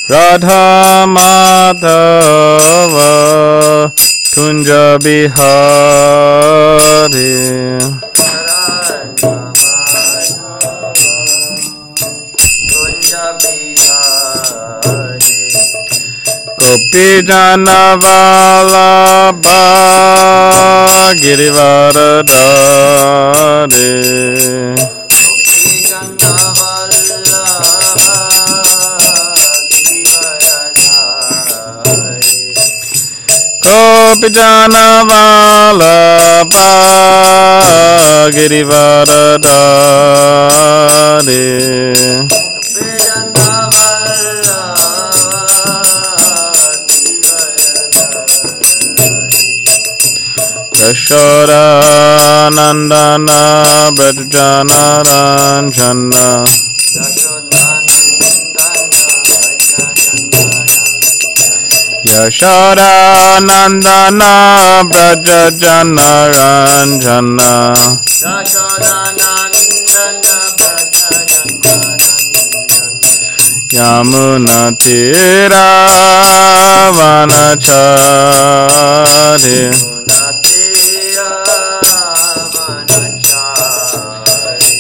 Radha Madhava Kunja Bihari Gopi Jana Vallabha Girivaradari Gopi Jana Vallabha Girivaradari Yashoda Nandana Brajana Ranjana Yashoda Nandana Brajana Ranjana Yamuna Tira Vanachari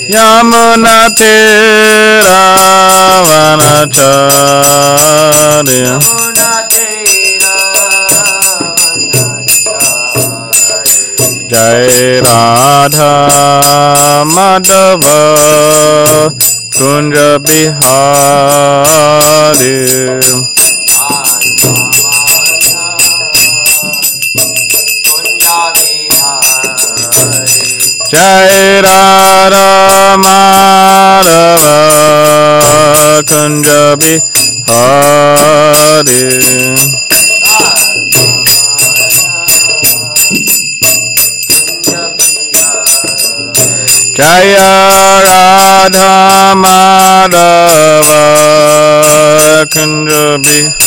Yamuna Tira Vanachari Jai Radha Madhava Kunja Bihari Jai Radha Madhava Kunja Bihari Jaya Radha Madhava Kunja Bihari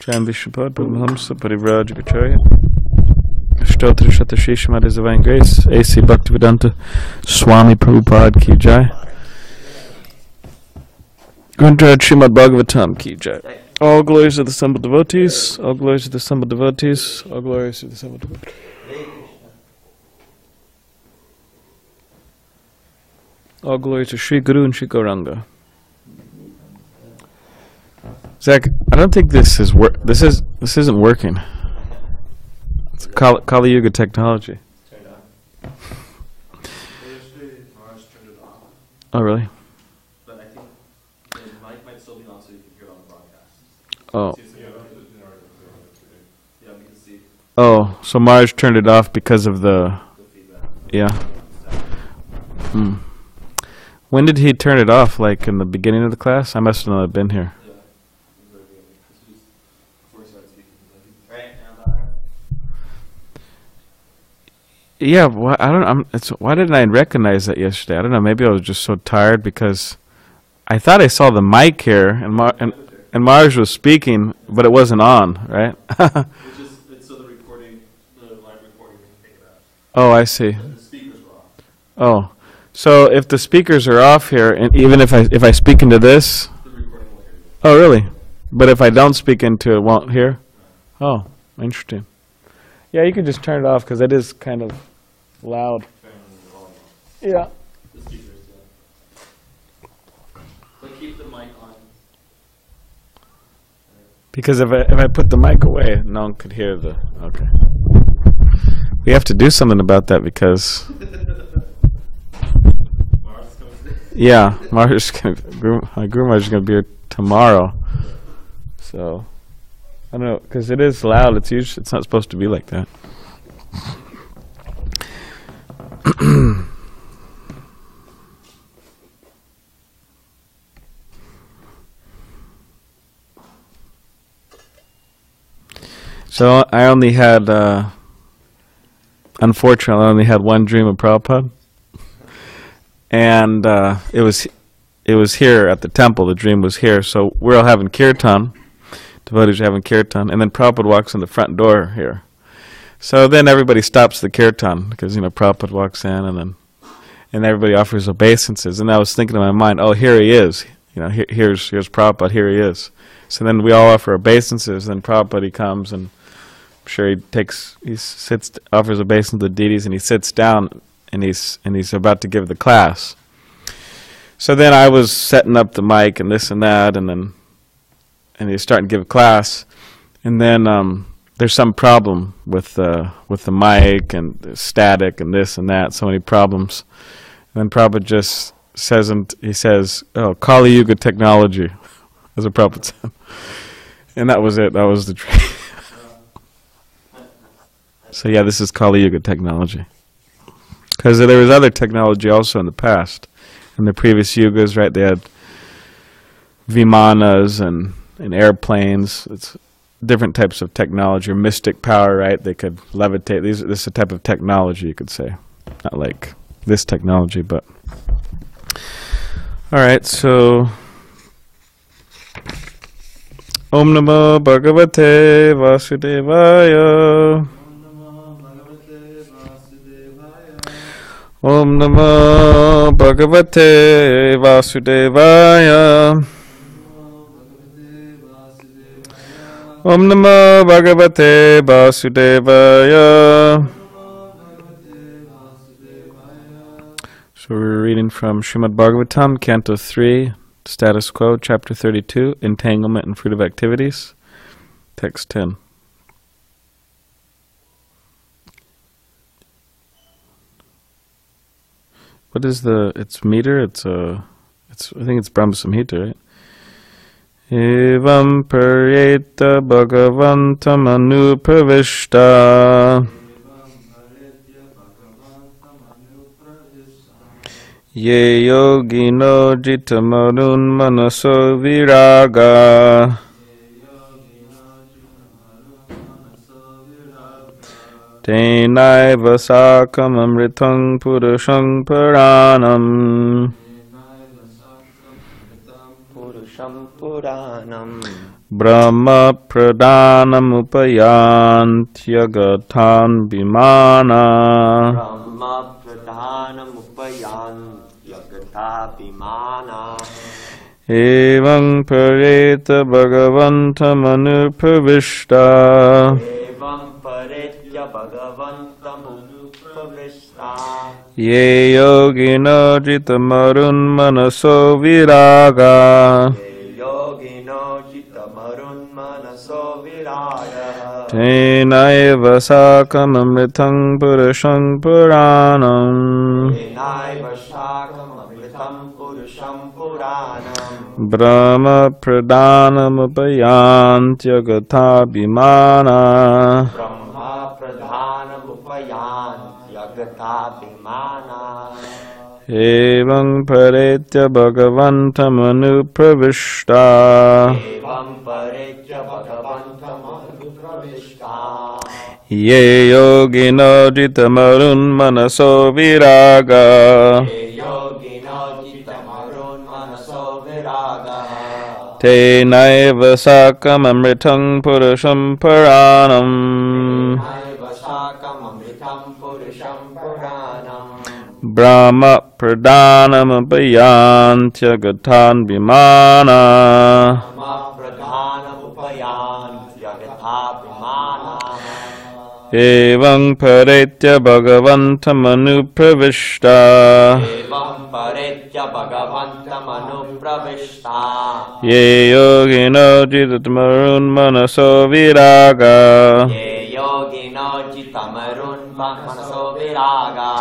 Jam Vishnupada Padmahamsa Parivrajagacharya Ashtotra Shatashishamad His Divine Grace A.C. Bhaktivedanta Swami Prabhupada Ki Jai Grantrad srimadbhagavatam Ki Jai. All glories of the assembled devotees, all glories of the assembled devotees, all glories of the assembled devotees. All glories to Sri Guru and Sri Gauranga. Zach, I don't think this is this isn't working. It's Kali Yuga technology. Oh really? Oh. Oh, so Mars turned it off because of the yeah. Hmm. When did he turn it off? Like in the beginning of the class? I must not have been here. Yeah, well, I don't. Why didn't I recognize that yesterday? I don't know. Maybe I was just so tired because I thought I saw the mic here and Mars was speaking, but it wasn't on, right? It's so the live recording can pick it up. Oh, I see. The speakers were off. Oh, so if the speakers are off here, and even if I speak into this, the recording will hear you. Oh, really? But if I don't speak into it, won't hear? Oh, interesting. Yeah, you can just turn it off because it is kind of loud. Yeah. The speakers, yeah. But keep the mic on. Because if I put the mic away, no one could hear the. Okay. We have to do something about that because. Mars comes in. Yeah, Mars gonna. My Guru Maharaj is gonna be here tomorrow. So, I don't know, because it is loud. It's not supposed to be like that. So I only had, unfortunately, I only had one dream of Prabhupada, and it was here at the temple. The dream was here. So we're all having kirtan. devotees are having kirtan, and then Prabhupada walks in the front door here. So then everybody stops the kirtan, because, Prabhupada walks in, and everybody offers obeisances. And I was thinking in my mind, oh, here he is. Here's Prabhupada, here he is. So then we all offer obeisances, then Prabhupada, he comes, and I'm sure he offers obeisance to the deities, and he sits down, and he's about to give the class. So then I was setting up the mic and this and that, and he's starting to give a class, and then there's some problem with the mic and the static and this and that, so many problems. And then Prabhupada just says, oh, Kali Yuga technology, as a Prabhupada said. And that was it. That was the trick. So yeah, this is Kali Yuga technology. Because there was other technology also in the past. In the previous yugas, right, they had vimanas and airplanes. It's different types of technology, or mystic power, right? They could levitate. This is a type of technology, you could say. Not like this technology, but... Alright, so... Om Namo Bhagavate Vasudevaya. Om Namo Bhagavate Vasudevaya. Om Namo Bhagavate Vasudevaya. So we're reading from Srimadbhagavatam, Canto 3, Status Quo, Chapter 32, Entanglement and Fruitive Activities, Text 10. What is its meter? I think it's Brahma Samhita, right? Evam paryeta bhagavantam anupravishta ye yogino jitamarun manaso viraga tenaiva sakam amritam purusham puranam Brahma pradhanam upayantyagathan bimana. Brahma pradhanam upayantyagatha bimana. Evam pareta bhagavantam anupravishta. Evam paretya bhagavantam anupravishta. Ye yogino jitamarun manaso viraga. Tenaiva sakam amritam purusham puranam. Brahma pradhanam upayantyagatha bimana. Brahma pradhanam upayantyagatha bimana. Evam paretya bhagavantam anupravishta. Evam paretya bhagavantam anupravishta. Ye yogino jitamarun manaso viraga. Ye yogino jitamarun manaso viraga. Tenaiva sakam amritam purusham puranam. Tenaiva sakam amritam purusham puranam. Brahma pradhanam upayantyagathan bimana. Brahma pradhanam upayantyagatha bimana. Evam paretya bhagavantam anupravishta. Evam paretya bhagavantam anupravishta. Ye yogino jitamarun manaso viraga. Ye yogino jitamarun manaso viraga.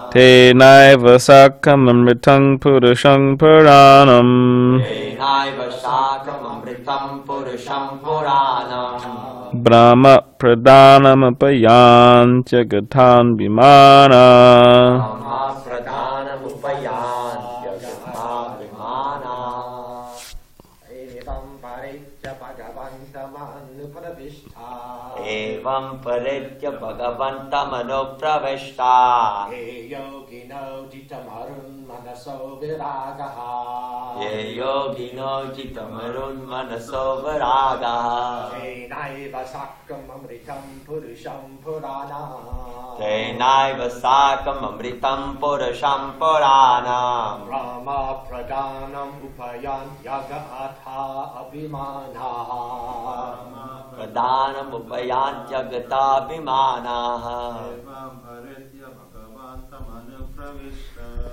Tenaiva sakam amritam purusham puranam. Tenaiva sakam amritam purusham puranam. Brahma pradhanam upayantyagathan bimana. Brahma pradhanam upayantyagatha bimana. Evam paretya bhagavantam anupravishta. Evam paretya bhagavantam anupravishta. Ye yogino jitamarun manaso viragaha. Ye yogino jitamarun manaso viraga. Tenaiva sakam amritam purusham purana. Tenaiva sakam amritam purusham purana. Brahma pradhanam upayant yaga atha abhimana. Pradhanam upayant yagata bhimana.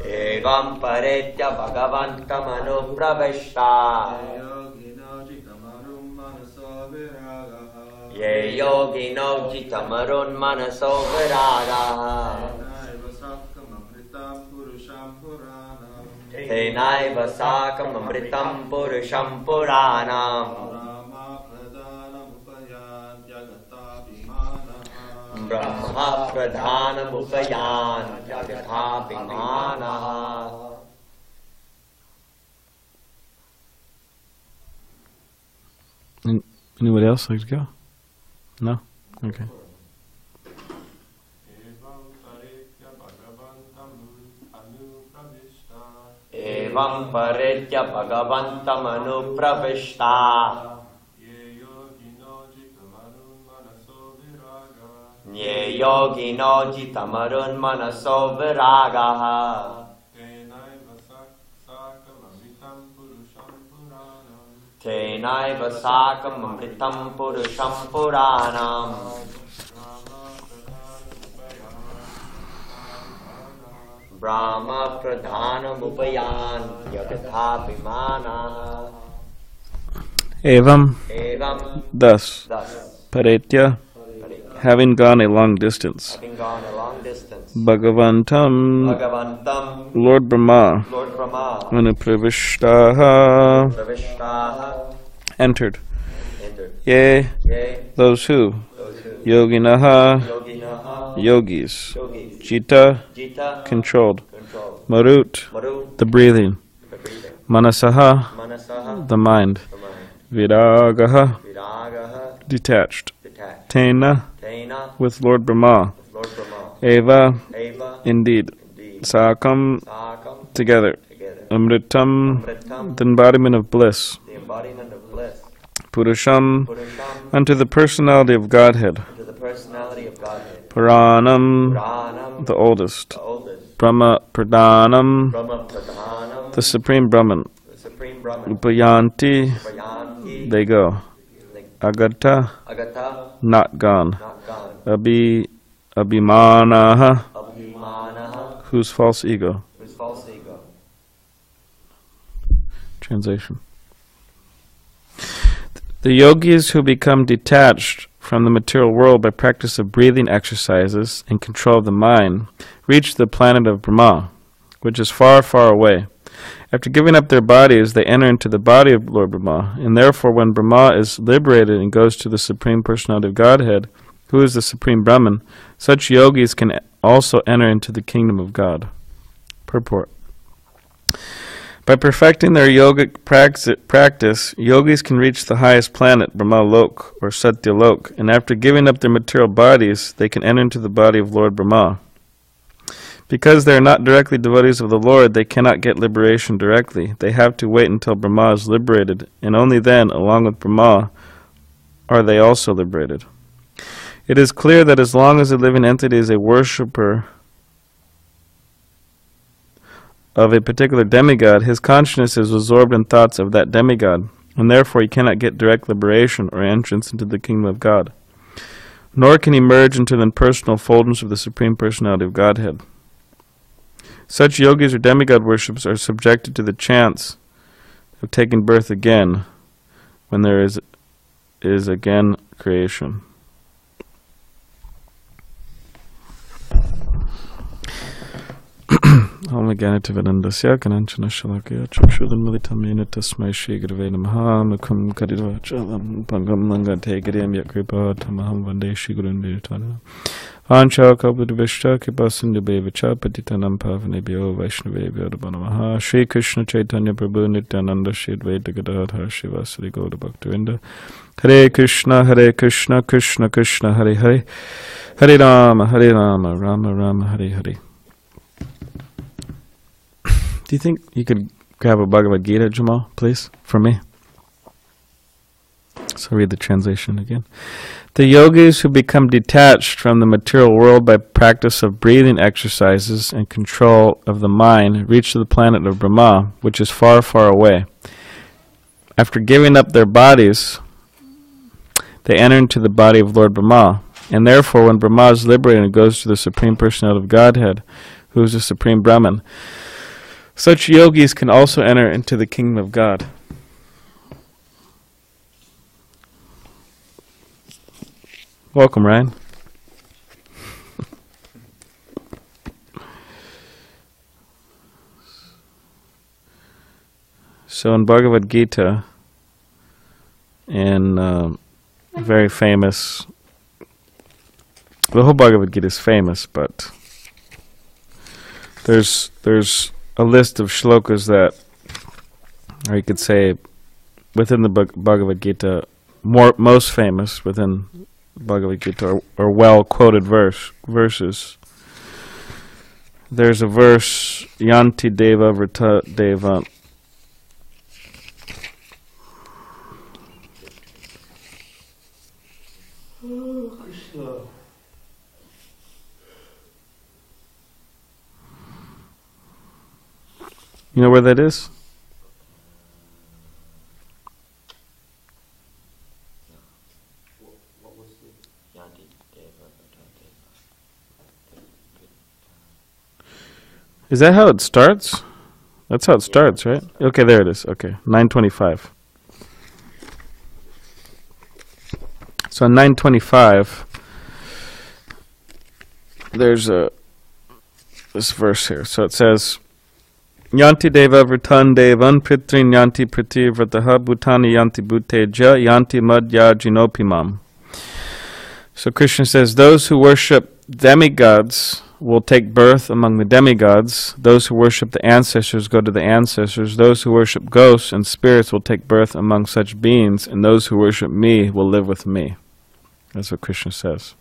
Evam paretya bhagavantam anupravishta. Ye yogino jitamarun manaso viraga. Tenaiva sakam amritam purusham puranam. Brahma pradhanam upayan jagatha bhimana. Anybody else like to go? No? Okay. Evam paretya bhagavantam anupravishta. Nye yogino jitamarun manaso viraga. Tenaiva sakam amritam purusham puranam. Brahma pradhanam upayan yagatha bhimana. Evam, thus, Paretya, having gone a long distance, Bhagavantam, Lord Brahma, Anupravishtaha, entered. Yea, those who, Yoginaha, yogis, Jita, controlled, Marut, the breathing, Manasaha, the mind, Viragaha, detached, Tena, with Lord Brahma, Eva, indeed, Sakam, together, Amritam, the embodiment of bliss, Purusham, unto the personality of Godhead, Puranam, the oldest, Brahma Pradhanam, the supreme Brahman, Upayanti, they go, Agata, not gone, Abhimanaha, whose false ego. Translation. The yogis who become detached from the material world by practice of breathing exercises and control of the mind reach the planet of Brahma, which is far, far away. After giving up their bodies, they enter into the body of Lord Brahma, and therefore when Brahma is liberated and goes to the Supreme Personality of Godhead, who is the Supreme Brahman, such yogis can also enter into the kingdom of God. Purport. By perfecting their yogic practice, yogis can reach the highest planet, Brahma Lok, or Satya Lok, and after giving up their material bodies, they can enter into the body of Lord Brahma. Because they are not directly devotees of the Lord, they cannot get liberation directly. They have to wait until Brahma is liberated, and only then, along with Brahma, are they also liberated. It is clear that as long as a living entity is a worshipper of a particular demigod, his consciousness is absorbed in thoughts of that demigod, and therefore he cannot get direct liberation or entrance into the kingdom of God. Nor can he merge into the impersonal fulgence of the Supreme Personality of Godhead. Such yogis or demigod worships are subjected to the chance of taking birth again when there is again creation. Om Ganativedandasya Kananchana Shalakya Chakshudamilitamena Tasmai Shri Gurave Namaha Mukham Karirvachalam Pangam Langate Giriam Yakripa Tamaham Vande Shri Gurun Viritana Vancha Kalpudvishta Kipasindubhevacha Patitanam Pavanebhyo Vaishnavebhyo Namaha Shri Krishna Chaitanya Prabhu Nityananda Shri Advaita Gadadhar Shivasari Gauda Bhaktivinoda Hare Krishna Krishna Krishna Hare Hare Hare Rama Rama Rama Hare Hare. Do you think you could grab a Bhagavad Gita, Jamal, please, for me. So read the translation again. The yogis who become detached from the material world by practice of breathing exercises and control of the mind reach the planet of Brahma, which is far, far away. After giving up their bodies, they enter into the body of Lord Brahma. And therefore, when Brahma is liberated and goes to the Supreme Personality of Godhead, who is the Supreme Brahman, such yogis can also enter into the kingdom of God. Welcome, Ryan. So in Bhagavad Gita, in very famous, the whole Bhagavad Gita is famous, but there's a list of shlokas that, or you could say, within the Bhagavad Gita, most famous within Bhagavad Gita are well-quoted verses. There's a verse, Yanti Deva Vrita Deva. Oh, Krishna. You know where that is? Is that how it starts? That's how it starts, right? Okay, there it is. Okay, 925. So in 925, there's this verse here. So it says, Yanti deva vritan devan pritrin yanti priti vrataha bhutani yanti bhuteja yanti madhya jinopimam. So Krishna says, those who worship demigods will take birth among the demigods. Those who worship the ancestors go to the ancestors. Those who worship ghosts and spirits will take birth among such beings, and those who worship me will live with me. That's what Krishna says.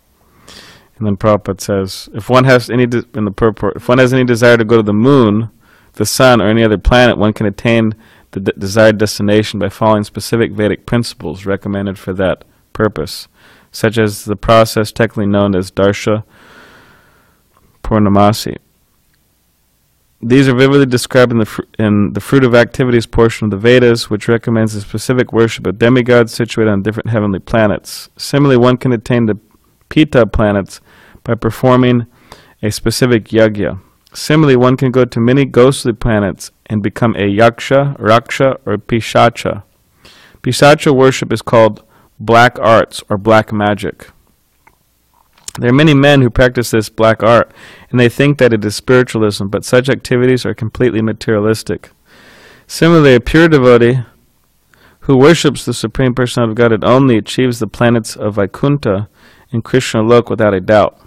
And then Prabhupada says, if one has any if one has any desire to go to the moon, the sun, or any other planet, one can attain the desired destination by following specific Vedic principles recommended for that purpose, such as the process technically known as Darsha Purnamasi. These are vividly described in the Fruit of Activities portion of the Vedas, which recommends the specific worship of demigods situated on different heavenly planets. Similarly, one can attain the Pita planets by performing a specific yajna. Similarly, one can go to many ghostly planets and become a yaksha, raksha, or pishacha. Pishacha worship is called black arts or black magic. There are many men who practice this black art, and they think that it is spiritualism, but such activities are completely materialistic. Similarly, a pure devotee who worships the Supreme Personality of Godhead only achieves the planets of Vaikuntha and Krishna Lok without a doubt.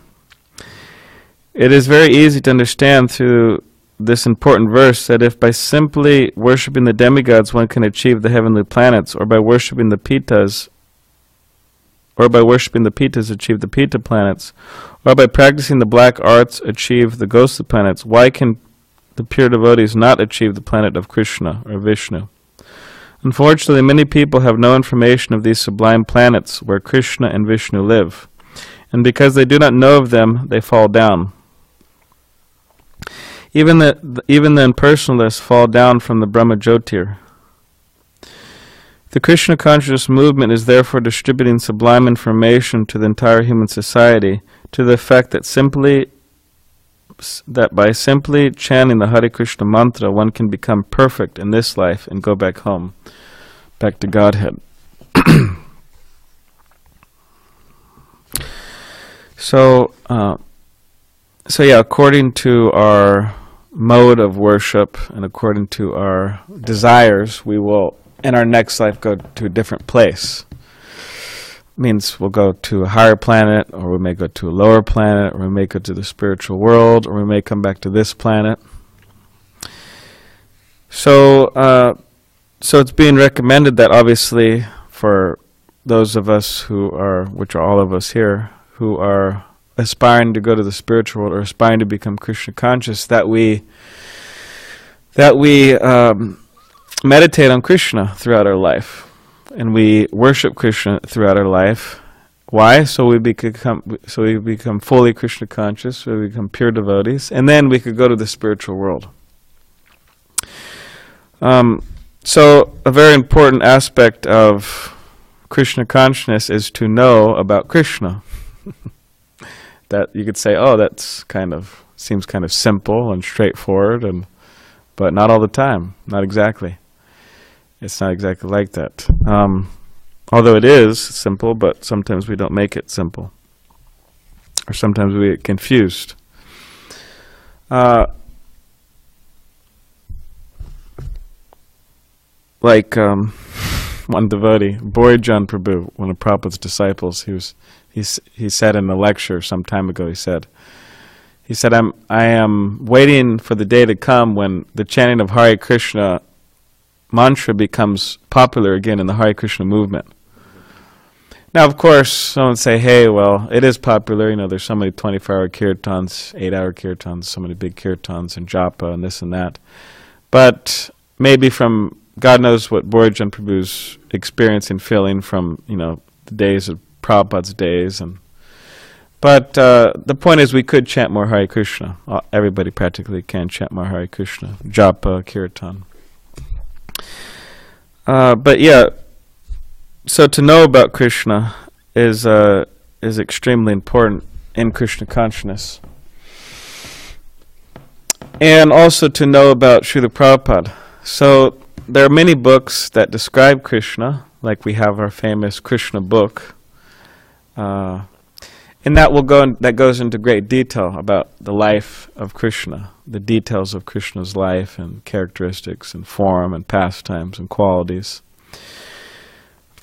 It is very easy to understand through this important verse that if by simply worshipping the demigods one can achieve the heavenly planets, or by worshipping the Pitas achieve the Pita planets, or by practicing the black arts achieve the ghostly planets, why can the pure devotees not achieve the planet of Krishna or Vishnu? Unfortunately, many people have no information of these sublime planets where Krishna and Vishnu live, and because they do not know of them, they fall down. Even the impersonalists fall down from the Brahma Jyotir. The Krishna consciousness movement is therefore distributing sublime information to the entire human society to the effect that by simply chanting the Hare Krishna mantra, one can become perfect in this life and go back home, back to Godhead. So according to our mode of worship and according to our desires, we will in our next life go to a different place. Means we'll go to a higher planet, or we may go to a lower planet, or we may go to the spiritual world, or we may come back to this planet. So it's being recommended that obviously for those of us who are, which are all of us here, who are aspiring to go to the spiritual world or aspiring to become Krishna conscious, that we meditate on Krishna throughout our life, and we worship Krishna throughout our life. Why? So we become fully Krishna conscious, so we become pure devotees, and then we could go to the spiritual world. So a very important aspect of Krishna consciousness is to know about Krishna. That you could say, oh, that's seems kind of simple and straightforward, but not all the time. Not exactly. It's not exactly like that. Although it is simple, but sometimes we don't make it simple. Or sometimes we get confused. Like one devotee, Bhorijan Prabhu, one of Prabhupada's disciples, he said in a lecture some time ago, he said, I am waiting for the day to come when the chanting of Hare Krishna mantra becomes popular again in the Hare Krishna movement. Now, of course, someone would say, hey, well, it is popular. There's so many 24-hour kirtans, 8-hour kirtans, so many big kirtans, and japa, and this and that. But maybe from, God knows what Bhorijan Prabhu's experiencing, feeling from, the days of Prabhupada's days. But the point is we could chant more Hare Krishna. Everybody practically can chant more Hare Krishna, japa, kirtan. But yeah, so to know about Krishna is extremely important in Krishna consciousness. And also to know about Srila Prabhupada. So there are many books that describe Krishna, like we have our famous Krishna book. And that goes into great detail about the life of Krishna, the details of Krishna's life and characteristics and form and pastimes and qualities.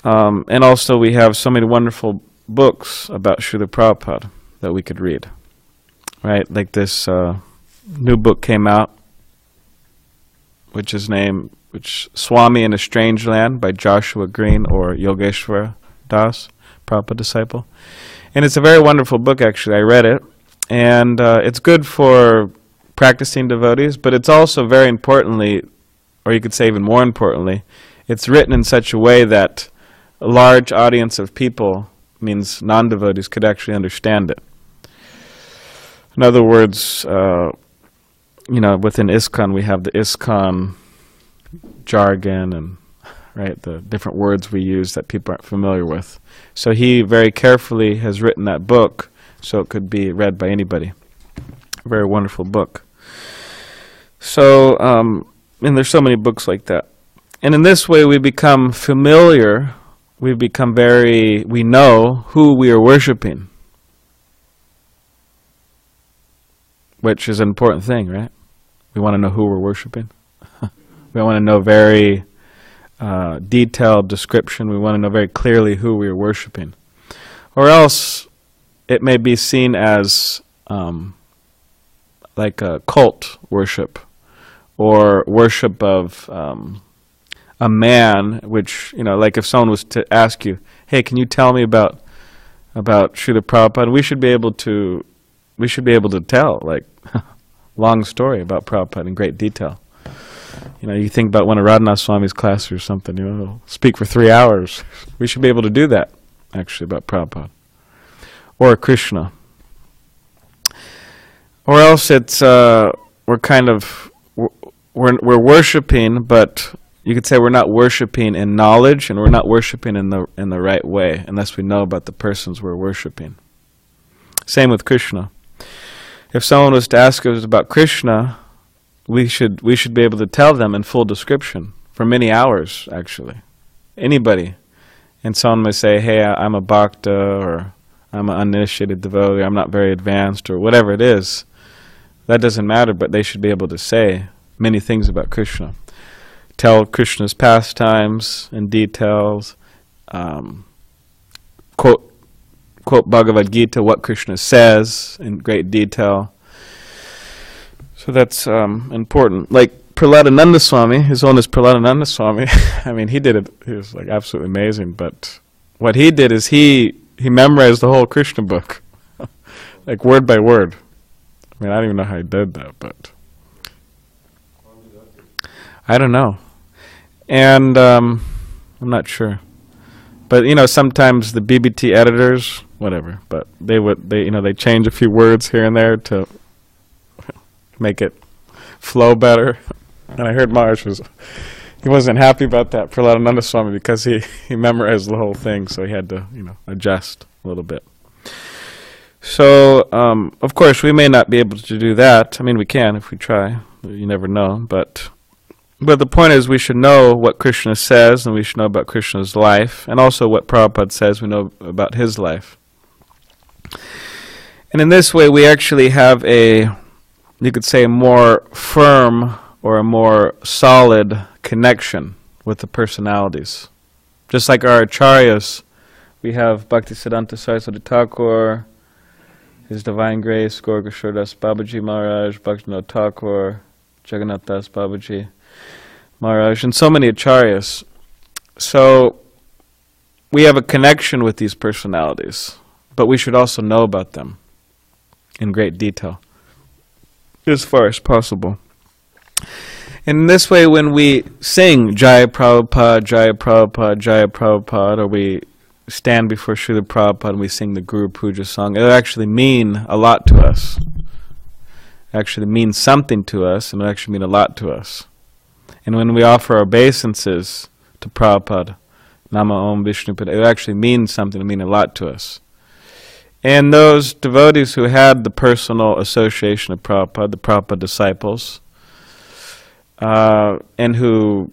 And also we have so many wonderful books about Srila Prabhupada that we could read. Right? Like this new book came out, which Swami in a Strange Land by Joshua Green or Yogeshwara Das, Prabhupada disciple. And it's a very wonderful book, actually. I read it. And it's good for practicing devotees, but it's also very importantly, or you could say even more importantly, it's written in such a way that a large audience of people, means non-devotees, could actually understand it. In other words, within ISKCON we have the ISKCON jargon and the different words we use that people aren't familiar with. So he very carefully has written that book so it could be read by anybody. A very wonderful book. So, and there's so many books like that. And in this way we become familiar, we know who we are worshiping. Which is an important thing, right? We want to know who we're worshiping. We want to know very detailed description. We want to know very clearly who we are worshiping. Or else it may be seen as like a cult worship or worship of a man, which, like if someone was to ask you, hey, can you tell me about Srila Prabhupada? We should be able to tell, like, long story about Prabhupada in great detail. You think about one of Radhanath Swami's classes or something, he'll speak for 3 hours. We should be able to do that, actually, about Prabhupada. Or Krishna. Or else it's, we're worshipping, but you could say we're not worshipping in knowledge, and we're not worshipping in the right way, unless we know about the persons we're worshipping. Same with Krishna. If someone was to ask us about Krishna, we should be able to tell them in full description for many hours, actually. Anybody. And someone may say, hey, I'm a bhakta, or I'm an uninitiated devotee, I'm not very advanced, or whatever it is. That doesn't matter, but they should be able to say many things about Krishna. Tell Krishna's pastimes in details, quote Bhagavad Gita, what Krishna says in great detail. So that's important. Like Prahladananda Swami, his own is Prahladananda Swami. I mean, he did it. He was like absolutely amazing. But what he did is he memorized the whole Krishna book, like word by word. I mean, I don't even know how he did that, but I don't know. And I'm not sure. But, sometimes the BBT editors, whatever, but they change a few words here and there to make it flow better. And I heard Maharaj he wasn't happy about that for Prahladananda Swami because he memorized the whole thing, so he had to, adjust a little bit. So, of course, we may not be able to do that. I mean, we can if we try. You never know. But the point is we should know what Krishna says, and we should know about Krishna's life, and also what Prabhupada says we know about his life. And in this way, we actually have you could say, a more firm or a more solid connection with the personalities. Just like our acharyas, we have Bhaktisiddhanta Saraswati Thakur, His Divine Grace, Gaura Kishore Das Babaji Maharaj, Bhaktivinoda Thakur, Jagannath Das Babaji Maharaj, and so many acharyas. So we have a connection with these personalities, but we should also know about them in great detail, as far as possible. And in this way, when we sing Jaya Prabhupada, Jaya Prabhupada, Jaya Prabhupada, or we stand before Srila Prabhupada and we sing the Guru Puja song, it'll actually mean a lot to us. It actually means something to us, and it'll actually mean a lot to us. And when we offer our obeisances to Prabhupada, Nama Om Vishnu Pada, it actually means something, it mean a lot to us. And those devotees who had the personal association of Prabhupada, the Prabhupada disciples, and who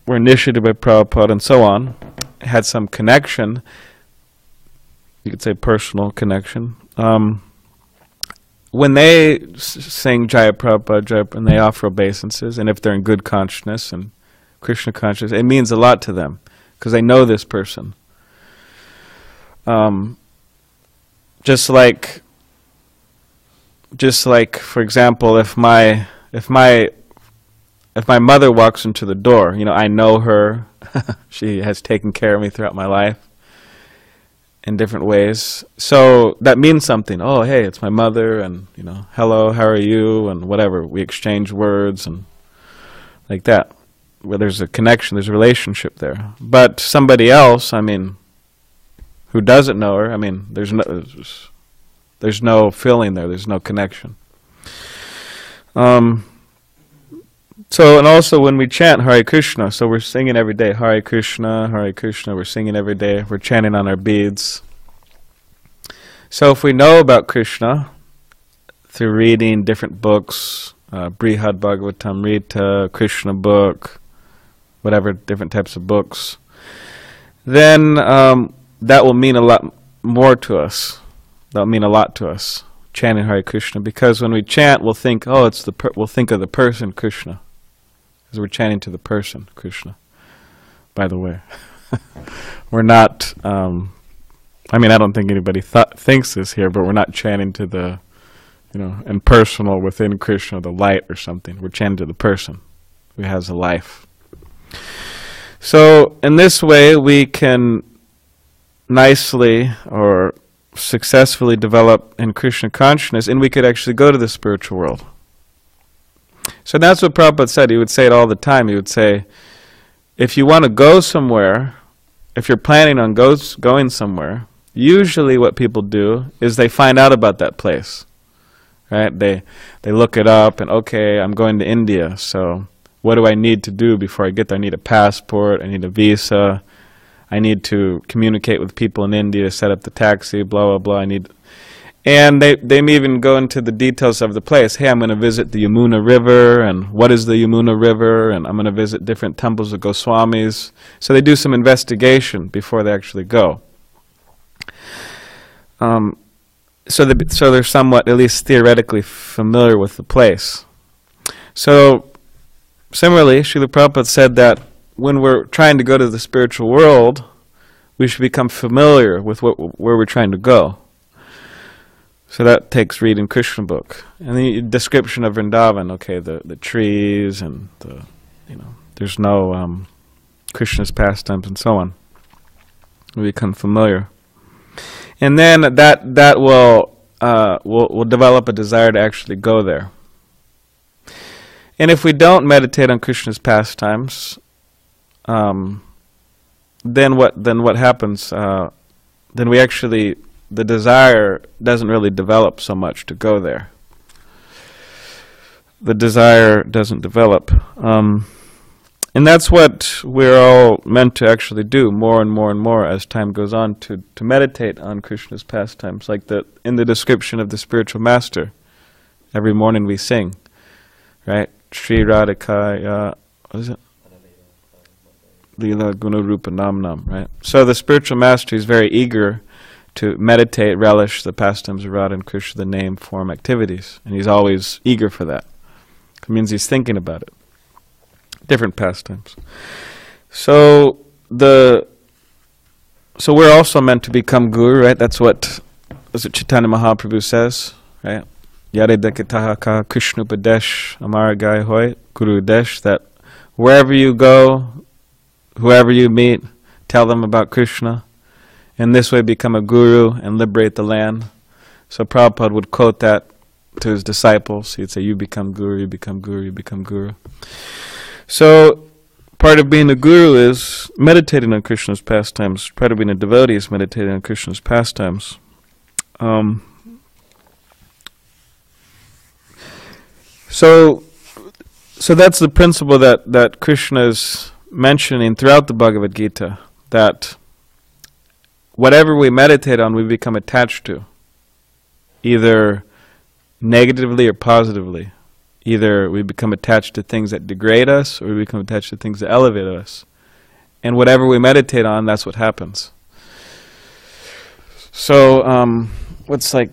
were initiated by Prabhupada and so on, had some connection, you could say personal connection, when they sing Jaya Prabhupada, Jaya, and they offer obeisances, and if they're in good consciousness and Krishna consciousness, it means a lot to them, because they know this person. Just like, for example, if my mother walks into the door, I know her. She has taken care of me throughout my life in different ways. So that means something. Oh, hey, it's my mother, and hello, how are you, and whatever. We exchange words and like that. Where there's a connection, there's a relationship there. But somebody else, who doesn't know her, there's no feeling there, there's no connection. So, and also when we chant Hare Krishna, so we're singing every day, Hare Krishna, we're singing every day, we're chanting on our beads. So if we know about Krishna through reading different books, Brihad Bhagavatam Rita, Krishna book, whatever, different types of books, then that will mean a lot more to us. That will mean a lot to us, chanting Hare Krishna, because when we chant, we'll think, we'll think of the person Krishna, because we're chanting to the person Krishna. By the way, we're not. I don't think anybody thinks this here, but we're not chanting to the, impersonal within Krishna, the light or something. We're chanting to the person who has a life. So in this way, we can nicely or successfully develop in Krishna consciousness, and we could actually go to the spiritual world. So that's what Prabhupada said. He would say it all the time. He would say, if you want to go somewhere, if you're planning on going somewhere, usually what people do is they find out about that place. Right? They look it up, and okay, I'm going to India, so what do I need to do before I get there? I need a passport, I need a visa, I need to communicate with people in India to set up the taxi, blah, blah, blah. And they may even go into the details of the place. Hey, I'm going to visit the Yamuna River, and what is the Yamuna River, and I'm going to visit different temples of Goswamis. So they do some investigation before they actually go. So they're somewhat, at least theoretically, familiar with the place. So similarly, Srila Prabhupada said that when we're trying to go to the spiritual world, we should become familiar with where we're trying to go. So that takes reading Krishna book. And the description of Vrindavan, okay, the trees and there's no Krishna's pastimes and so on. We become familiar. And then that will develop a desire to actually go there. And if we don't meditate on Krishna's pastimes, then what happens? Then we actually, the desire doesn't really develop so much to go there. The desire doesn't develop. And that's what we're all meant to actually do more and more and more as time goes on, to meditate on Krishna's pastimes. Like in the description of the spiritual master, every morning we sing, right? Shri Radhikaya, what is it? Lila Guna Rupa Nam Nam, right? So the spiritual master is very eager to meditate, relish the pastimes of Radha and Krishna, the name, form, activities. And he's always eager for that. It means he's thinking about it. Different pastimes. So we're also meant to become guru, right? That's what Chaitanya Mahaprabhu says, right? Yare dekitahaka Krishna Upadesh Amaragai Hoy Guru Desh, that wherever you go, whoever you meet, tell them about Krishna. In this way become a guru and liberate the land. So Prabhupada would quote that to his disciples. He'd say, you become guru, you become guru, you become guru. So part of being a guru is meditating on Krishna's pastimes. Part of being a devotee is meditating on Krishna's pastimes. So that's the principle that Krishna is mentioning throughout the Bhagavad Gita, that whatever we meditate on, we become attached to, either negatively or positively. Either we become attached to things that degrade us, or we become attached to things that elevate us. And whatever we meditate on, that's what happens. So, what's like,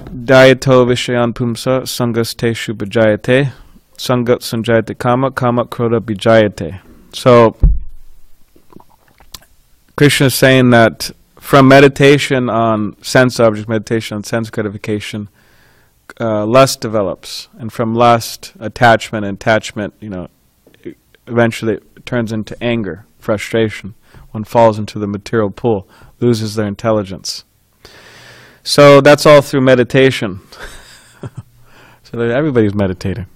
Dayato Vishayan Pumsa, Sangas Teshu Bajayate, Sangat Sanjayate Kama, Kama Kroda Bijayate. So, Krishna is saying that from meditation on sense objects, meditation on sense gratification, lust develops, and from lust, attachment, eventually it turns into anger, frustration. One falls into the material pool, loses their intelligence. So that's all through meditation. So everybody's meditating.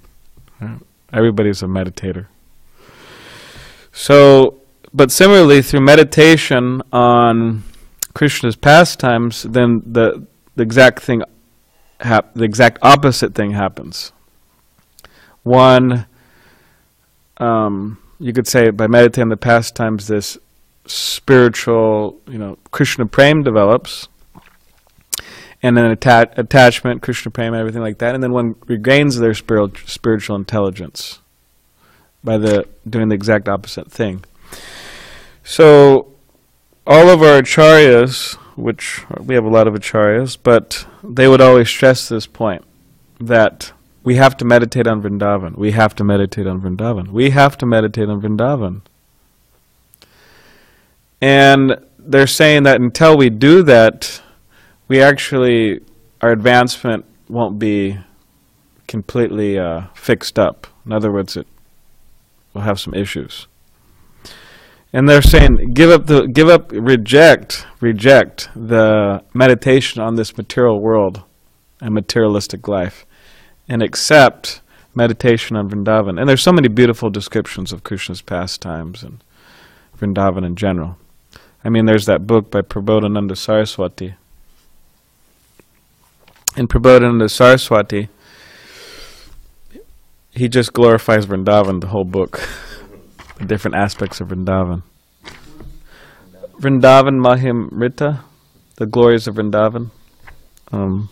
Right? Everybody's a meditator. So, but similarly, through meditation on Krishna's pastimes, then the exact opposite thing happens. One, you could say by meditating on the pastimes, this spiritual, Krishna prema develops, and then attachment, Krishna prema, everything like that, and then one regains their spiritual intelligence by doing the exact opposite thing. So all of our acharyas, which we have a lot of acharyas, but they would always stress this point, that we have to meditate on Vrindavan. We have to meditate on Vrindavan. We have to meditate on Vrindavan. And they're saying that until we do that, our advancement won't be completely fixed up. In other words, we'll have some issues. And they're saying, reject the meditation on this material world and materialistic life, and accept meditation on Vrindavan. And there's so many beautiful descriptions of Krishna's pastimes and Vrindavan in general. I mean, there's that book by Prabodhananda Saraswati. In Prabodhananda Saraswati, he just glorifies Vrindavan, the whole book. The different aspects of Vrindavan. Vrindavan Mahimrita, the glories of Vrindavan. He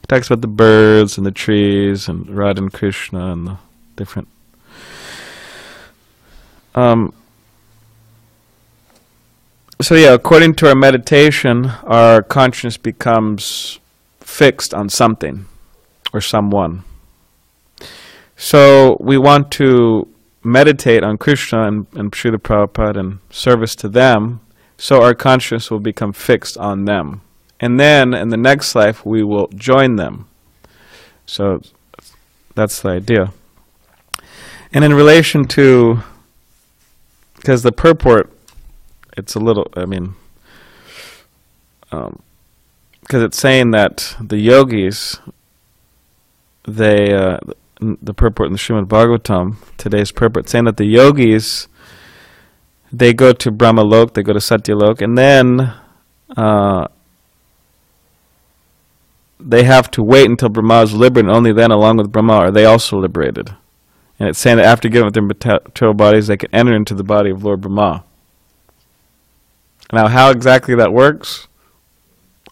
talks about the birds and the trees and Radha and Krishna and the different. So yeah, according to our meditation, our consciousness becomes fixed on something or someone. So we want to meditate on Krishna and Srila Prabhupada and service to them, so our consciousness will become fixed on them. And then in the next life we will join them. So that's the idea. And in relation to, because the purport, it's a little, because it's saying that the yogis, the purport in the Srimad Bhagavatam, today's purport, saying that the yogis, they go to Brahma Lok, they go to Satya Lok, and then they have to wait until Brahma is liberated, and only then, along with Brahma, are they also liberated. And it's saying that after getting with their material bodies, they can enter into the body of Lord Brahma. Now, how exactly that works,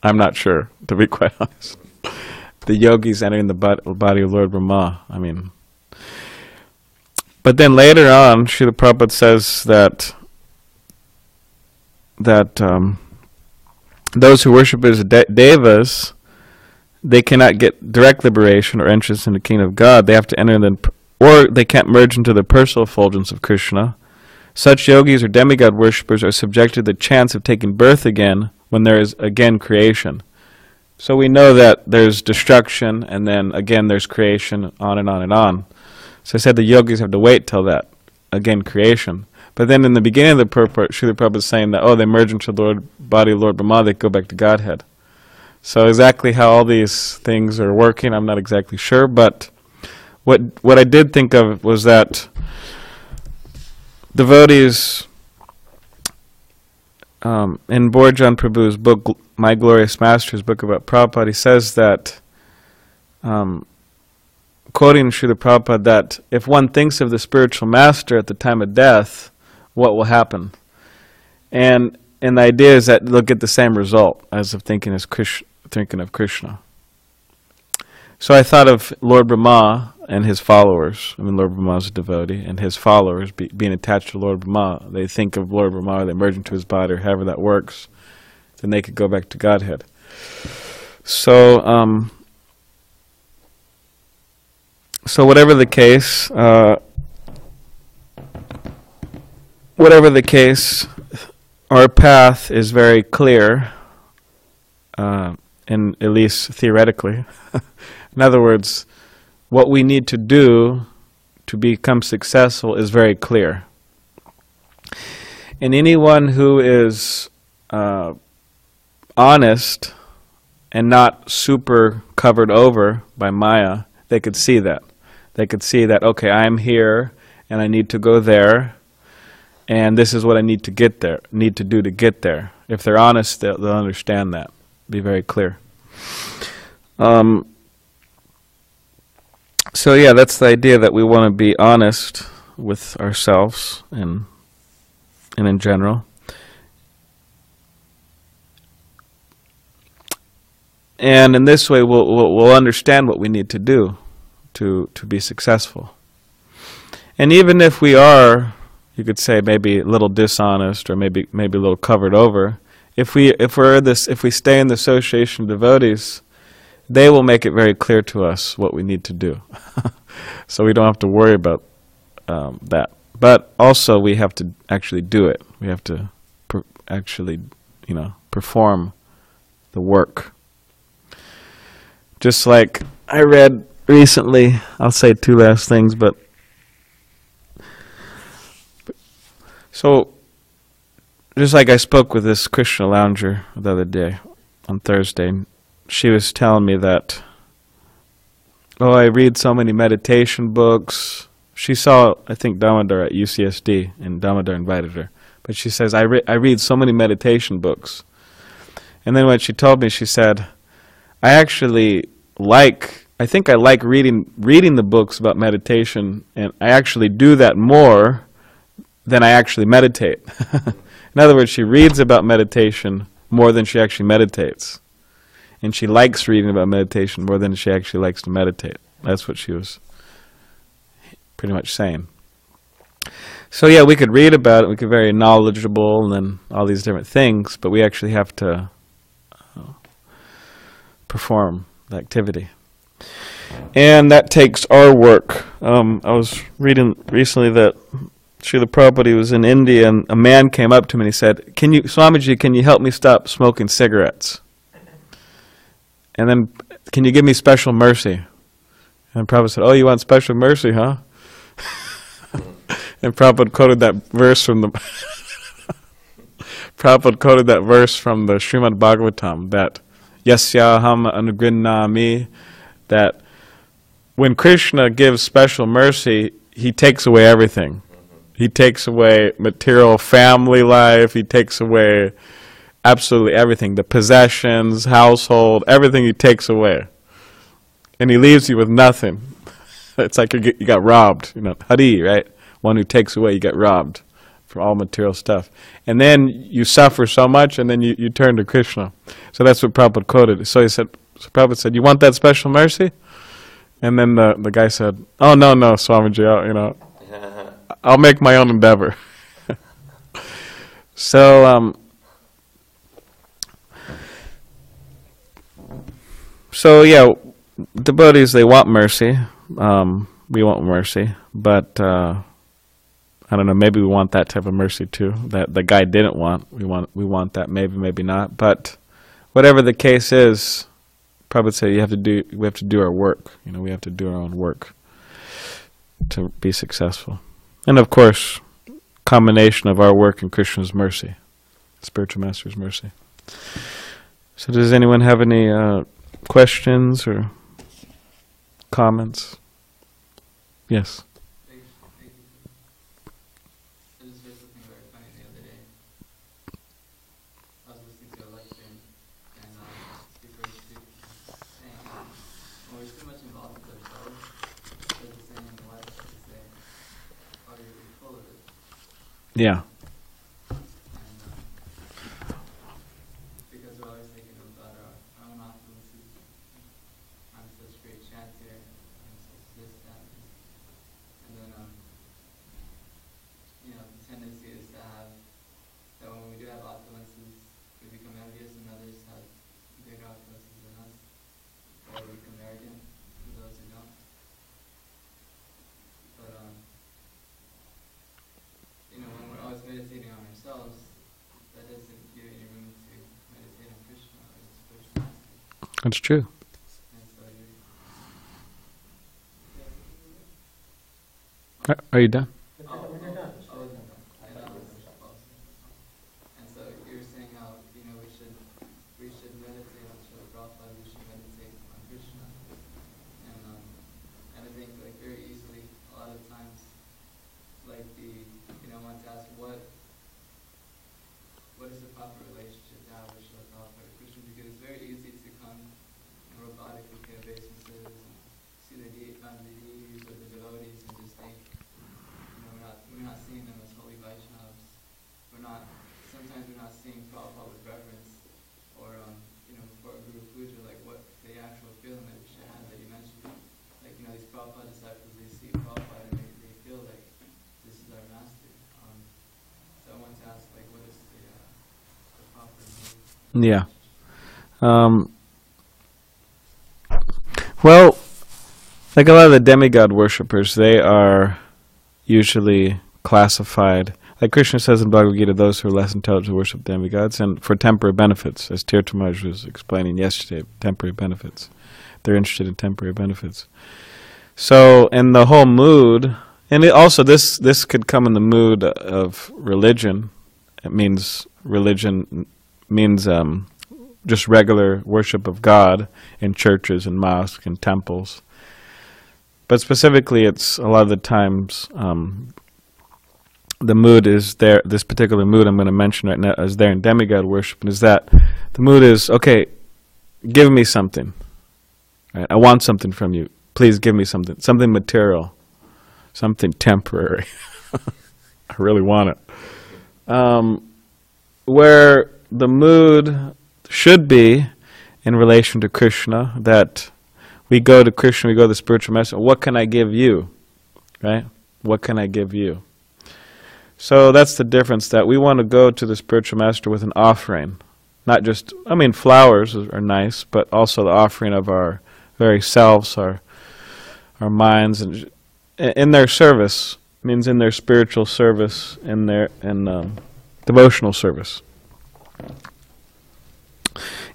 I'm not sure, to be quite honest. The yogis entering the body of Lord Brahma, I mean. But then later on, Srila Prabhupada says that those who worship as devas, they cannot get direct liberation or entrance in the kingdom of God. They have to enter or they can't merge into the personal effulgence of Krishna. Such yogis or demigod worshippers are subjected to the chance of taking birth again when there is again creation. So we know that there's destruction, and then again there's creation, on and on and on. So I said the yogis have to wait till that, again creation. But then in the beginning of the purport, Srila Prabhupada is saying that, they merge into the body of Lord Brahma, they go back to Godhead. So exactly how all these things are working, I'm not exactly sure, but what I did think of was that devotees, in Borjan Prabhu's book, My Glorious Master's book about Prabhupada, he says that, quoting Srila Prabhupada, that if one thinks of the spiritual master at the time of death, what will happen? And the idea is that they'll get the same result as of thinking of Krishna. So I thought of Lord Brahma and his followers. I mean, Lord Brahma is a devotee, and his followers being attached to Lord Brahma. They think of Lord Brahma, or they merge into his body, or however that works. Then they could go back to Godhead. So, whatever the case, our path is very clear, and at least theoretically. In other words, what we need to do to become successful is very clear. And anyone who is honest and not super covered over by Maya, they could see that. They could see that, okay, I'm here and I need to go there, and this is what I need to do to get there. If they're honest, they'll understand that. Be very clear. So yeah, that's the idea, that we want to be honest with ourselves and in general. And in this way, we'll understand what we need to do to be successful. And even if we are, you could say, maybe a little dishonest, or maybe a little covered over, if we stay in the association of devotees, they will make it very clear to us what we need to do. So we don't have to worry about that. But also we have to actually do it. We have to actually, perform the work. Just like I read recently, I'll say two last things, but so just like I spoke with this Krishna lounger the other day on Thursday, she was telling me that, I read so many meditation books. She saw, I think, Damodar at UCSD, and Damodar invited her. But she says, I read so many meditation books. And then when she told me, she said, I think I like reading the books about meditation, and I actually do that more than I actually meditate. In other words, she reads about meditation more than she actually meditates. And she likes reading about meditation more than she actually likes to meditate. That's what she was pretty much saying. So yeah, we could read about it, we could be very knowledgeable, and then all these different things, but we actually have to perform the activity. And that takes our work. I was reading recently that Srila Prabhupada was in India, and a man came up to me and he said, Swamiji, can you help me stop smoking cigarettes? And then, can you give me special mercy? And Prabhupada said, you want special mercy, huh? And Prabhupada quoted that verse from the Srimad Bhagavatam, that Yasyaham Anugrinnami, that when Krishna gives special mercy, he takes away everything. He takes away material family life. He takes away absolutely everything. The possessions, household, everything he takes away. And he leaves you with nothing. It's like you got robbed. You know, Hari, right? One who takes away, you get robbed for all material stuff. And then you suffer so much, and then you turn to Krishna. So that's what Prabhupada quoted. So Prabhupada said, you want that special mercy? And then the guy said, oh, no, Swamiji, I'll make my own endeavor. So yeah, devotees, they want mercy. We want mercy, but I don't know. Maybe we want that type of mercy too. That the guy didn't want. We want that. Maybe not. But whatever the case is, Prabhupada said we have to do our work. We have to do our own work to be successful. And of course, combination of our work and Krishna's mercy, spiritual master's mercy. So does anyone have any questions or comments? Yes. I just heard something very funny the other day. I was listening to a lecture, and the speaker was saying when we're too much involved with ourselves, they're just saying, why does it say, oh, you're full of it? Yeah. Because we're always thinking about our own opulences. I'm such great chant here, I'm such this, that. And then, the tendency is to have, that when we do have opulences, we become envious and others have greater opulences than us, or we become arrogant to those who don't. But, when we're always meditating on ourselves, that doesn't give any room to meditate on Krishna or the spiritual master. That's true. And so Are you done? And so you were saying how, we should meditate on Srila Prabhupada, we should meditate on Krishna. And I think very easily, a lot of times, one to ask what is the proper relationship to have with Srila Prabhupada or Krishna, because it's very easy to come and robotically pay obeisances and see the deities or the devotees and just think, we're not seeing them as holy Vaishnavas. Sometimes we're not seeing Prabhupada with reverence, or for a Guru Puja, what the actual feeling that we should have that you mentioned. These Prabhupada disciples, they see Prabhupada and they feel like this is our master. So I want to ask, what is the proper move? Yeah. Well, a lot of the demigod worshippers, they are usually classified, like Krishna says in Bhagavad Gita, those who are less intelligent worship demigods, and for temporary benefits, as Tirthamaj was explaining yesterday, temporary benefits. They're interested in temporary benefits. So, in the whole mood, and also this could come in the mood of religion. Religion means just regular worship of God in churches and mosques and temples. But specifically, it's a lot of the times the mood is there. This particular mood I'm going to mention right now is there in demigod worship, and is that the mood is, okay, give me something. Right? I want something from you. Please give me something material, something temporary. I really want it. Where the mood should be in relation to Krishna, that we go to Krishna, we go to the spiritual master, what can I give you? Right? What can I give you? So that's the difference, that we want to go to the spiritual master with an offering. Not just, flowers are nice, but also the offering of our very selves, our minds, and in their service, means in their spiritual service, in their devotional service.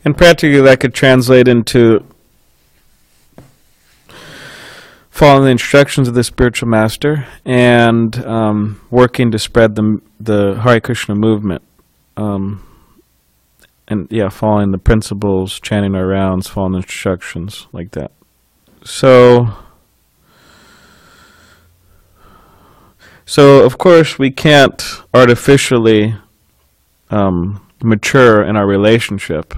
And practically that could translate into following the instructions of the spiritual master and working to spread the Hare Krishna movement. Following the principles, chanting our rounds, following the instructions, like that. So, So, of course, we can't artificially mature in our relationship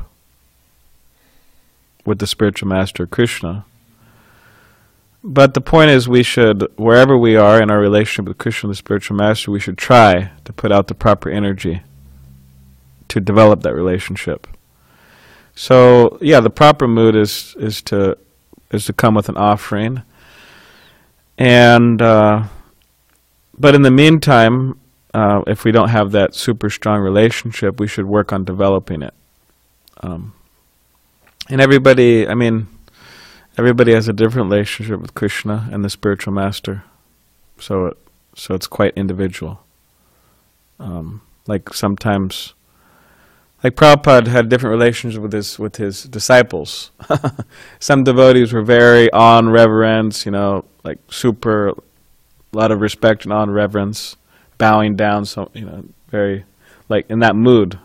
with the spiritual master Krishna. But the point is, we should, wherever we are in our relationship with Krishna, the spiritual master, we should try to put out the proper energy to develop that relationship. So, yeah, the proper mood is to come with an offering, and but in the meantime, if we don't have that super strong relationship, we should work on developing it. And everybody has a different relationship with Krishna and the spiritual master, so it's quite individual. Like sometimes, like Prabhupada had different relationships with his disciples. Some devotees were very awe and reverence, like super, a lot of respect and awe and reverence, bowing down, so very like in that mood.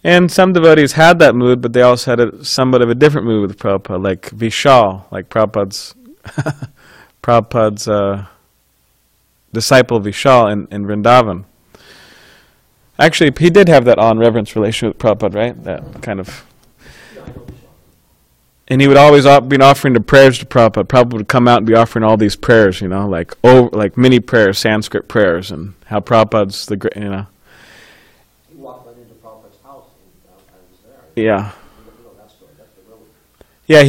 And some devotees had that mood, but they also had somewhat of a different mood with Prabhupada, like Vishal, like Prabhupada's disciple Vishal in Vrindavan. Actually, he did have that awe and reverence relationship with Prabhupada, right? That kind of. And he would always be offering the prayers to Prabhupada. Prabhupada would come out and be offering all these prayers, like mini prayers, Sanskrit prayers, and how Prabhupada's the great, He walked right into Prabhupada's house, and I was there. Yeah. That story. That's the real. Yeah,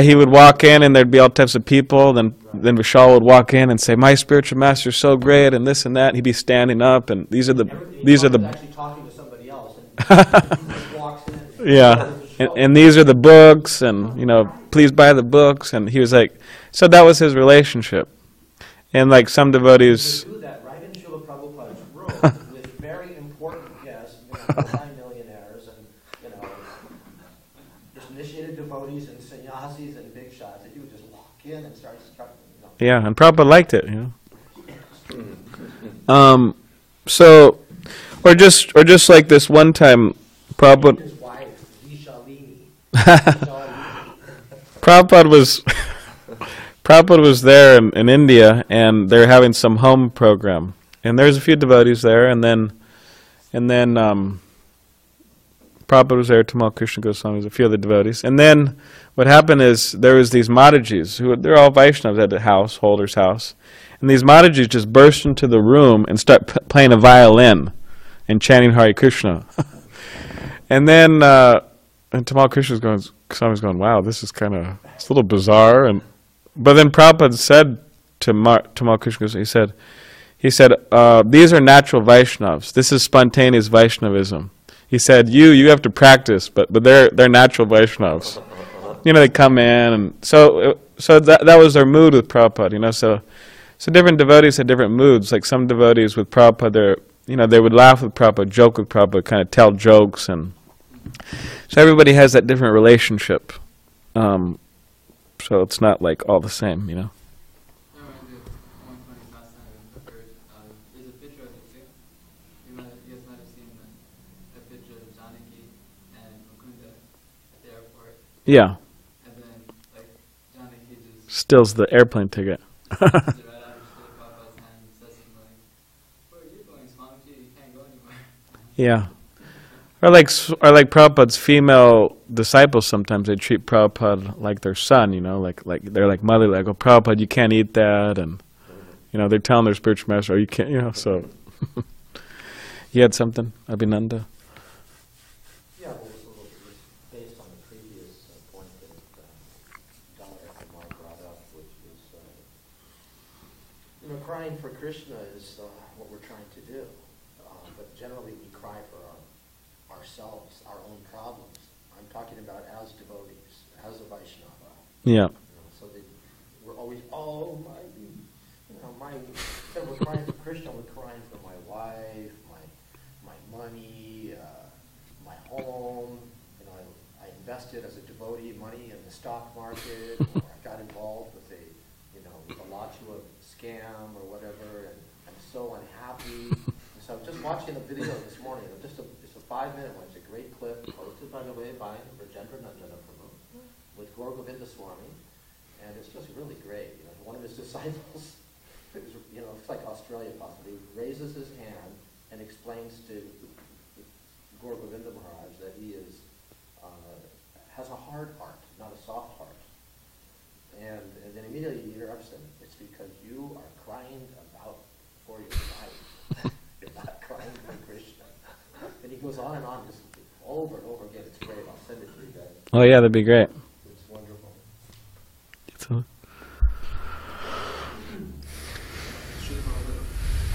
he would walk in, and there'd be all types of people. Then Vishal would walk in and say, "My spiritual master's so great," and this and that. And he'd be standing up, and these are the. Actually talking to somebody else, and he just walks in. Yeah, and these are the books, and please buy the books. And he was like, so that was his relationship. And like some devotees. He would do that right in Srila Prabhupada's room with very important guests, multi-millionaires, and just initiated devotees and sannyasis and big shots. And he would just walk in and start. Yeah, and Prabhupada liked it, So, or just like this one time, Prabhupada. His wife, Vishalini. Prabhupada was there in India, and they were having some home program, and there's a few devotees there, and then Prabhupada was there, Tamal Krishna Goswami was a few other devotees, and then what happened is there was these Matajis they're all Vaishnavas at the holder's house, and these Matajis just burst into the room and start playing a violin and chanting Hare Krishna. And then and Tamal Krishna Goswami's going, wow, this is it's a little bizarre. But then Prabhupada said to Tamal Krishna Goswami, he said, these are natural Vaishnavas. This is spontaneous Vaishnavism. He said, you have to practice, but they're natural Vaishnavas. They come in, and so that was their mood with Prabhupada. So different devotees had different moods. Like some devotees with Prabhupada, they would laugh with Prabhupada, joke with Prabhupada, kind of tell jokes, and so everybody has that different relationship. So it's not like all the same, That reminds me of one funny pastime I've heard. There's a picture of it too. You guys might have seen a picture of Janaki and Mukunda at the airport. Yeah. And then, like, Janaki just Steals the airplane ticket. pulls it right out of Srila Prabhupada's hand and says something like, "Where are you going, Swamiji? You can't go anywhere." Yeah. Or like Prabhupada's female disciples, sometimes they treat Prabhupada like their son, like they're like motherly, like, "Oh, Prabhupada, you can't eat that," and they're telling their spiritual master, "Oh, you can't," so. You had something, Abhinanda? Yeah, well, it was based on the previous point that Dr. Kumar brought up, which is, crying for Krishna is what we're trying to do. But generally we cry for ourselves, our own problems. I'm talking about as devotees, as a Vaishnava. Yeah. So we're always, instead of crying for Krishna, we're crying for my wife, my money, my home. I invested as a devotee money in the stock market, or I got involved with a Alachua scam or whatever, and I'm so unhappy. And so just watching a video this morning, just a 5-minute one. It's a great clip, posted by the way by Rajendra Nandana Prabhu with Gaur Govinda Swami, and it's just really great. One of his disciples you know, it's like Australia possibly, raises his hand and explains to Gaur Govinda Maharaj that he is, has a hard heart, not a soft heart. And then immediately he interrupts him. It's because you are crying for your life. You're not crying for Krishna. And he goes on and on, just over and over again. It's great. I'll send it to you guys. Oh yeah, that'd be great. It's wonderful. Srila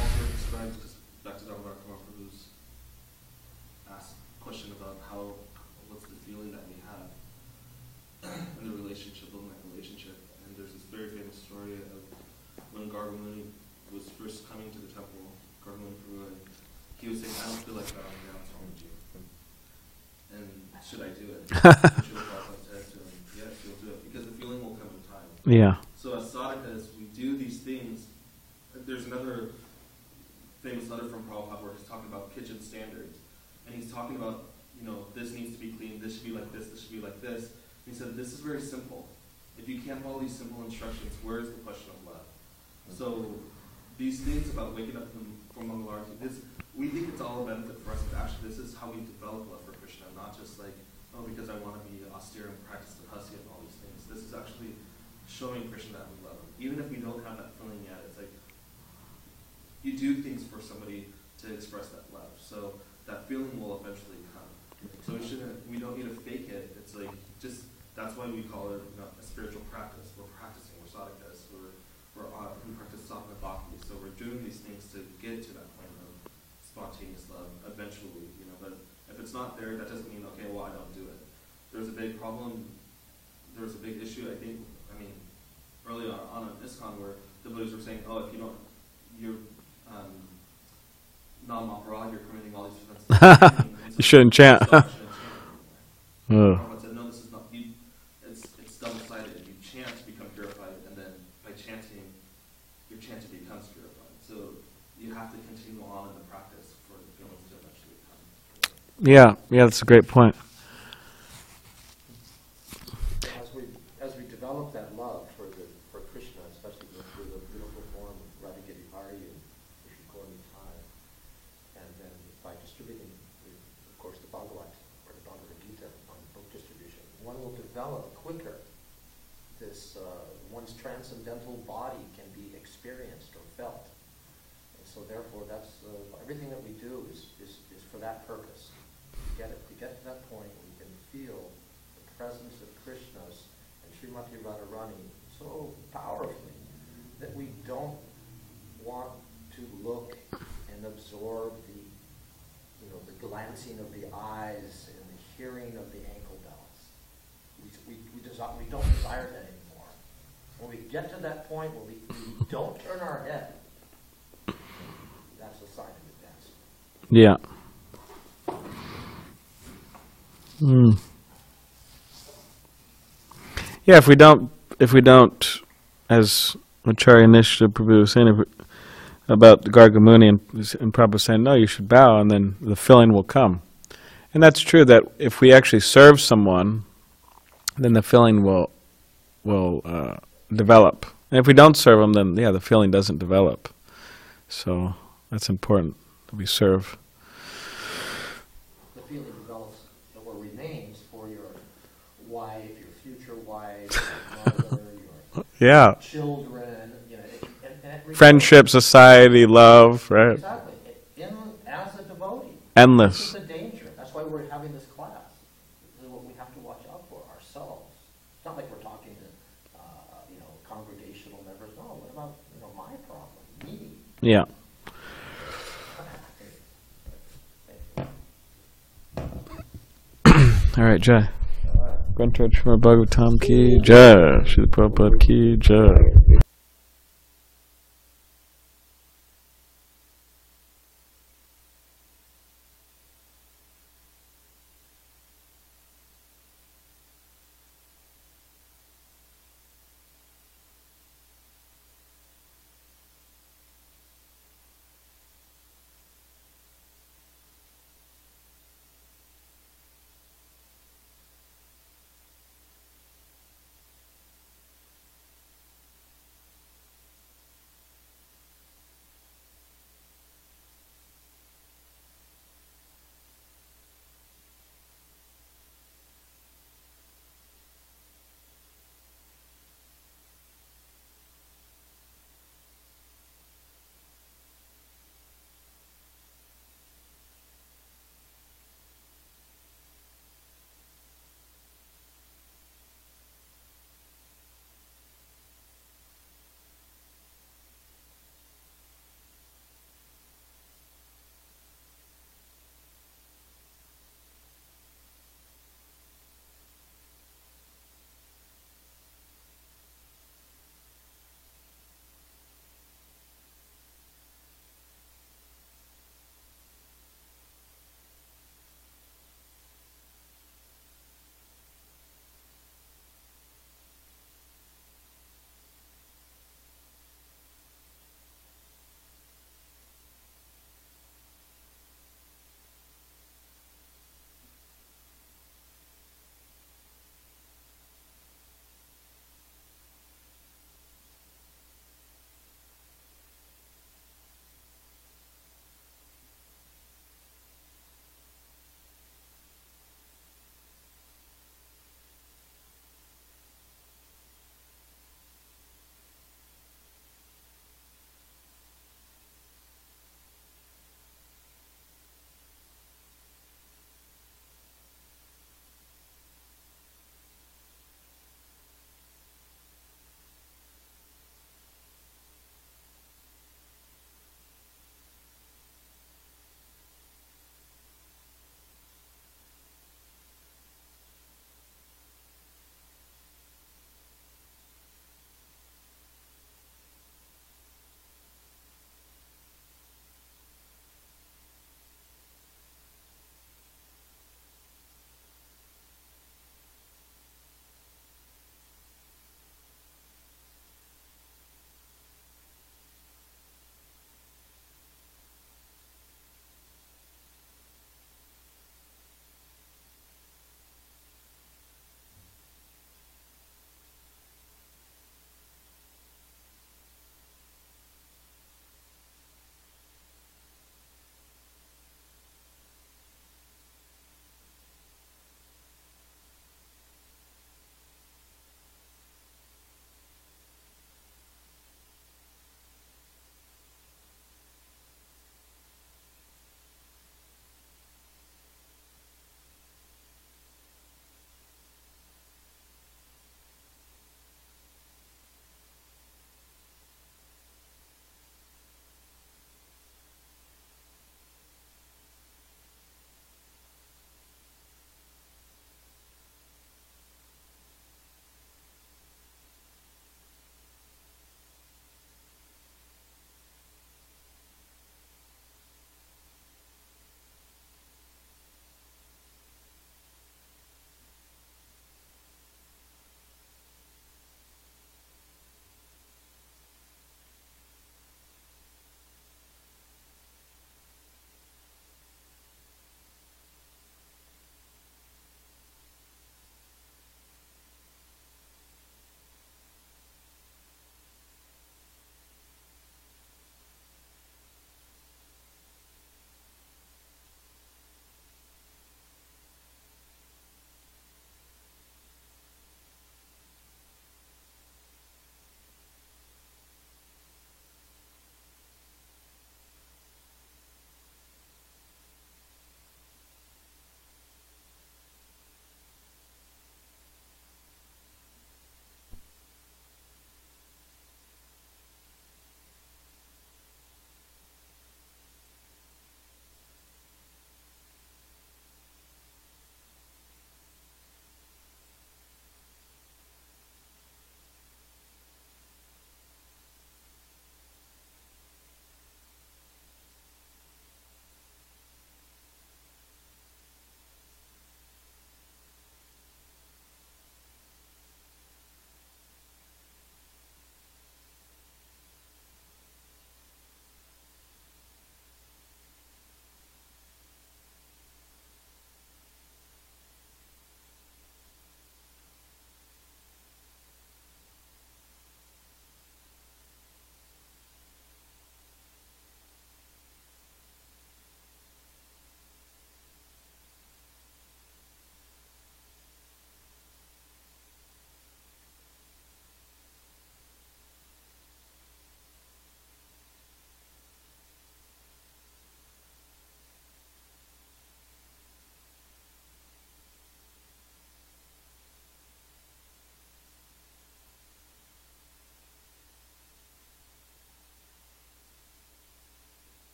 also describes, just back to Prabhu's asked question about what's the feeling that we have in the relationship, building that relationship. And there's this very famous story of when Gargamuni was first coming to the temple, Gargamuni Prabhu, and he was saying, I don't feel like bowing down to Swamiji. And should I do it? Should Prabhupada said to him, yes, you'll do it, because the feeling will come in time. Yeah. So as sadhakas, we do these things. There's another famous letter from Prabhupada where he's talking about kitchen standards. And he's talking about, this needs to be clean, this should be like this should be like this. And he said, this is very simple. If you can't follow these simple instructions, where is the question of love? So these things about waking up from Mangalarti, we think it's all a benefit for us, but actually this is how we develop love for Krishna, not just like, because I want to be austere and practice the hasi and all these things. This is actually showing Krishna that we love him. Even if we don't have that feeling yet, it's like, you do things for somebody to express that love. So that feeling will eventually come. So we don't need to fake it. It's like, that's why we call it a spiritual practice. We're practicing, we're sadhakas, we practice sadhana bhakti. So we're doing these things to get to that point of spontaneous love eventually, but if it's not there, that doesn't mean, okay, well, I don't do it. There's a big problem, there was a big issue, early on in ISKCON where the Buddhists were saying, if you don't, you're non-opera, you're committing all these offenses. You shouldn't chant. Prabhupada said, no, this is not, it's double-sided. You chant to become purified, and then by chanting, your chanting becomes purified. So you have to continue on in the practice for the feelings to eventually come. Yeah, that's a great point. As we develop that love for Krishna, especially through the beautiful form of Radhikiri Hari and Vishnukorni Thai, and then by distributing, of course, the Bhagavat or the Bhagavad Gita on book distribution, one will develop quicker. One's transcendental body can be experienced or felt, and so therefore, that's everything that we do is for that purpose. To get to that point where we can feel the presence of Krishna's and Srimati Radharani so powerfully that we don't want to look and absorb the glancing of the eyes and the hearing of the ankle bells. We don't desire that anymore. When we get to that point where we don't turn our head, that's a sign of advancement. Yeah. Yeah, if we don't, as Acharya Nishta Prabhu was saying about Gargamuni and Prabhu saying, no, you should bow, and then the feeling will come. And that's true that if we actually serve someone, then the feeling will develop. And if we don't serve them, then the feeling doesn't develop. So that's important that we serve. The feeling develops or remains for your wife, your future wife, your mother, your children, and friendship, society, love, right? Exactly. As a devotee. Endless. This is the danger. That's why we're having this class. This is what we have to watch out for ourselves. It's not like we're talking to, congregational members. No, what about, my problem, me? Yeah. All right, Jai. Srimad Bhagavatam ki Jai. Srila Prabhupada ki Jai.